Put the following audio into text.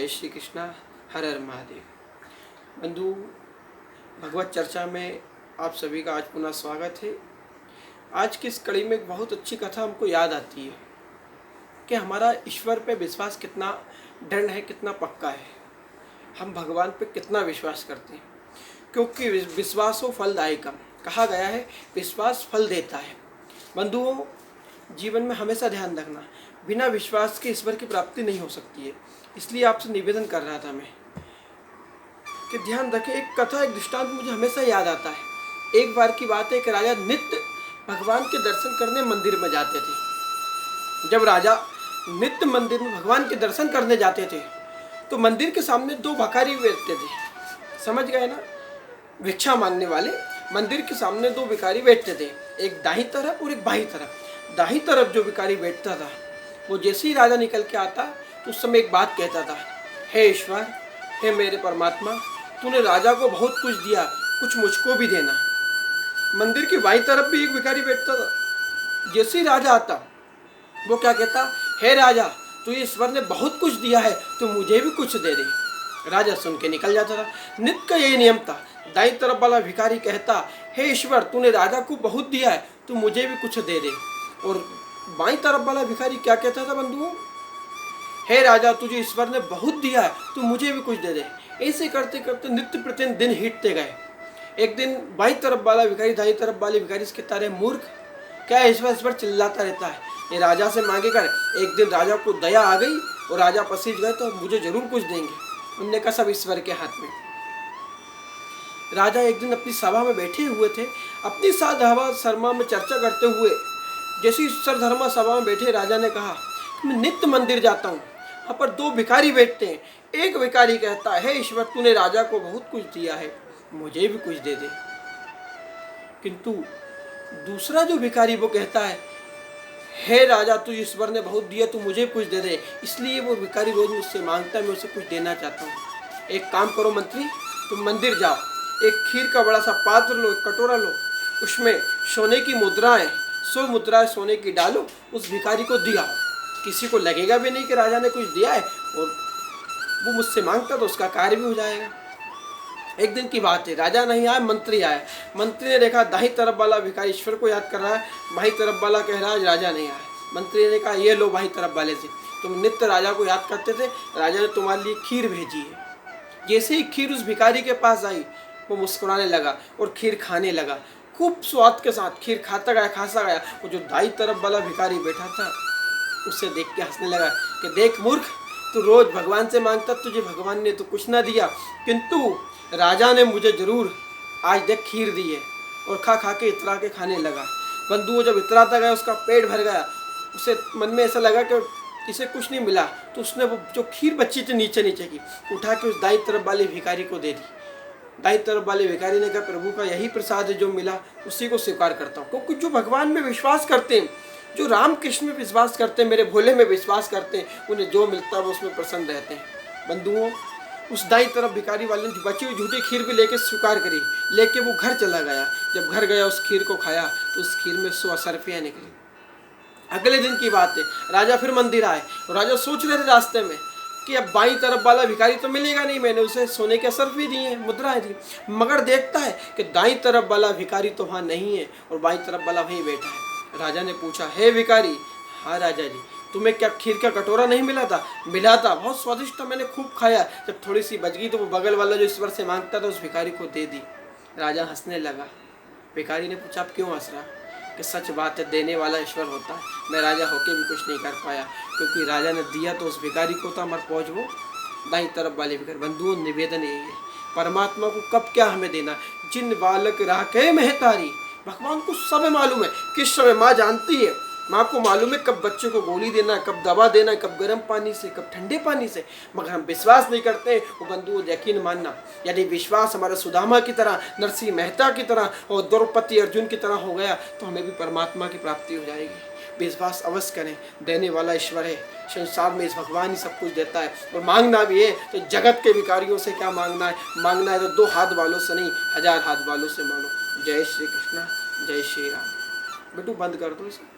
जय श्री कृष्णा। हर हर महादेव। बंधु, भगवत चर्चा में आप सभी का आज पुनः स्वागत है। आज की इस कड़ी में एक बहुत अच्छी कथा हमको याद आती है कि हमारा ईश्वर पे विश्वास कितना दृढ़ है, कितना पक्का है, हम भगवान पे कितना विश्वास करते हैं। क्योंकि विश्वासो फलदायकम कहा गया है, विश्वास फल देता है। बंधुओं, जीवन में हमेशा ध्यान रखना, बिना विश्वास के ईश्वर की प्राप्ति नहीं हो सकती है। इसलिए आपसे निवेदन कर रहा था मैं कि ध्यान रखें। एक कथा, एक दृष्टांत मुझे हमेशा याद आता है। एक बार की बात है कि राजा नित्य भगवान के दर्शन करने मंदिर में जाते थे। जब राजा नित्य मंदिर में भगवान के दर्शन करने जाते थे तो मंदिर के सामने दो भिखारी बैठते थे। समझ गए ना? भिक्षा मांगने वाले मंदिर के सामने दो भिखारी बैठते थे, एक दाहिनी तरफ और एक बाईं तरफ। दाहिनी तरफ जो भिखारी बैठता था वो जैसे ही राजा निकल के आता तो उस समय एक बात कहता था, हे ईश्वर, हे मेरे परमात्मा, तूने राजा को बहुत कुछ दिया, कुछ मुझको भी देना। मंदिर की बाईं तरफ भी एक भिखारी बैठता था। जैसे ही राजा आता वो क्या कहता, हे राजा, तू ईश्वर ने बहुत कुछ दिया है, तो मुझे भी कुछ दे दे। राजा सुन के निकल जाता था। नित्य का यही नियम था। दाईं तरफ वाला भिखारी कहता, हे ईश्वर, तूने राजा को बहुत दिया है, तो मुझे भी कुछ दे दे। और बाईं तरफ वाला भिखारी क्या कहता था बंधुओं, हे राजा, तुझे ईश्वर ने बहुत दिया है, तो मुझे भी कुछ दे दे। ऐसे करते करते नित्य प्रतिदिन दिन हिटते गए। एक दिन बाईं तरफ वाला भिखारी दाईं तरफ वाले भिखारी से कहता, रे मूर्ख, क्या ईश्वर ईश्वर चिल्लाता रहता है, ये राजा से मांगे कर। एक दिन राजा को दया आ गई और राजा पसीज गए तो मुझे जरूर कुछ देंगे। उनने कहा सब ईश्वर के हाथ में। राजा एक दिन अपनी सभा में बैठे हुए थे, अपनी साधवा शर्मा में चर्चा करते हुए जैसे सर्वधर्मा सभा में बैठे राजा ने कहा, मैं नित्य मंदिर जाता हूँ, वहाँ पर दो भिखारी बैठते हैं। एक भिखारी कहता है, हे ईश्वर, तूने राजा को बहुत कुछ दिया है, मुझे भी कुछ दे दे। किंतु दूसरा जो भिखारी वो कहता है, हे राजा, तू ईश्वर ने बहुत दिया, तू मुझे कुछ दे दे। इसलिए वो भिखारी रोज मुझसे मांगता है, मैं उसे कुछ देना चाहता हूँ। एक काम करो मंत्री, तुम मंदिर जाओ, एक खीर का बड़ा सा पात्र लो, एक कटोरा लो, उसमें सोने की मुद्राएं 100 मुद्राएं सोने की डालो, उस भिखारी को दिया। किसी को लगेगा भी नहीं कि राजा ने कुछ दिया है, और वो मुझसे मांगता तो उसका कार्य भी हो जाएगा। एक दिन की बात है, राजा नहीं आया, मंत्री आया। मंत्री ने देखा दाहिनी तरफ वाला भिखारी ईश्वर को याद कर रहा है, बाईं तरफ वाला कह रहा है राजा नहीं आया। मंत्री ने कहा, ये लो बाईं तरफ वाले से, तुम नित्य राजा को याद करते थे, राजा ने तुम्हारे लिए खीर भेजी है। जैसे ही खीर उस भिखारी के पास आई, वो मुस्कुराने लगा और खीर खाने लगा। खूब स्वाद के साथ खीर खाता गया, खासा गया। वो जो दाईं तरफ वाला भिखारी बैठा था उसे देख के हंसने लगा कि देख मूर्ख, तू रोज भगवान से मांगता, तुझे भगवान ने तो कुछ ना दिया, किंतु राजा ने मुझे जरूर आज देख खीर दी है। और खा खा के इतरा के खाने लगा। बंधुओं, जब इतराता गया उसका पेट भर गया, उसे मन में ऐसा लगा कि इसे कुछ नहीं मिला, तो उसने वो जो खीर बची थी नीचे नीचे की उठा के उस दाईं तरफ वाले भिखारी को दे दी। दाईं तरफ वाले भिखारी ने कहा, प्रभु का यही प्रसाद है, जो मिला उसी को स्वीकार करता हूँ। क्योंकि जो भगवान में विश्वास करते हैं, जो राम कृष्ण में विश्वास करते हैं, मेरे भोले में विश्वास करते हैं, उन्हें जो मिलता है वो उसमें प्रसन्न रहते हैं। बंधुओं, उस दाईं तरफ भिखारी वाले ने बची हुई झूठी खीर भी लेके स्वीकार करी, लेके वो घर चला गया। जब घर गया, उस खीर को खाया तो उस खीर में 100 असरफियाँ निकली। अगले दिन की बात है, राजा फिर मंदिर आए और राजा सोच रहे थे रास्ते में कि अब बाईं तरफ वाला भिखारी तो मिलेगा नहीं, मैंने उसे सोने के असरफी दी हैं, मुद्राएं दी, मगर देखता है कि दाईं तरफ वाला भिखारी तो वहाँ नहीं है और बाईं तरफ वाला वहीं बैठा है। राजा ने पूछा, हे भिखारी, हाँ राजा जी, तुम्हें क्या खीर का कटोरा नहीं मिला था? मिला था, बहुत स्वादिष्ट था, मैंने खूब खाया। जब थोड़ी सी बच गई तो वो बगल वाला जो ईश्वर से मांगता था उस भिखारी को दे दी। राजा हंसने लगा। भिखारी ने पूछा, आप क्यों हंस रहा? कि सच बात है, देने वाला ईश्वर होता है, मैं राजा होके भी कुछ नहीं कर पाया, क्योंकि राजा ने दिया तो उस भिखारी को था, हमारे पहुँच वो दाईं तरफ वाले भिखारी। बंधुओं, निवेदन यही है, परमात्मा को कब क्या हमें देना, जिन बालक राखे महतारी, भगवान को सब मालूम है किस समय। माँ जानती है, माँ को मालूम है कब बच्चे को गोली देना है, कब दवा देना है, कब गर्म पानी से, कब ठंडे पानी से, मगर हम विश्वास नहीं करते। वो बंधुओं, यकीन मानना, यदि विश्वास हमारे सुदामा की तरह, नरसिंह मेहता की तरह और द्रौपदी अर्जुन की तरह हो गया तो हमें भी परमात्मा की प्राप्ति हो जाएगी। विश्वास अवश्य करें, देने वाला ईश्वर है, संसार में इस भगवान ही सब कुछ देता है। और मांगना भी है तो जगत के विकारियों से क्या मांगना है, मांगना है तो 2 हाथ वालों से नहीं, 1000 हाथ वालों से मांगो। जय श्री कृष्णा, जय श्री राम। बेटू बंद कर दो इसे।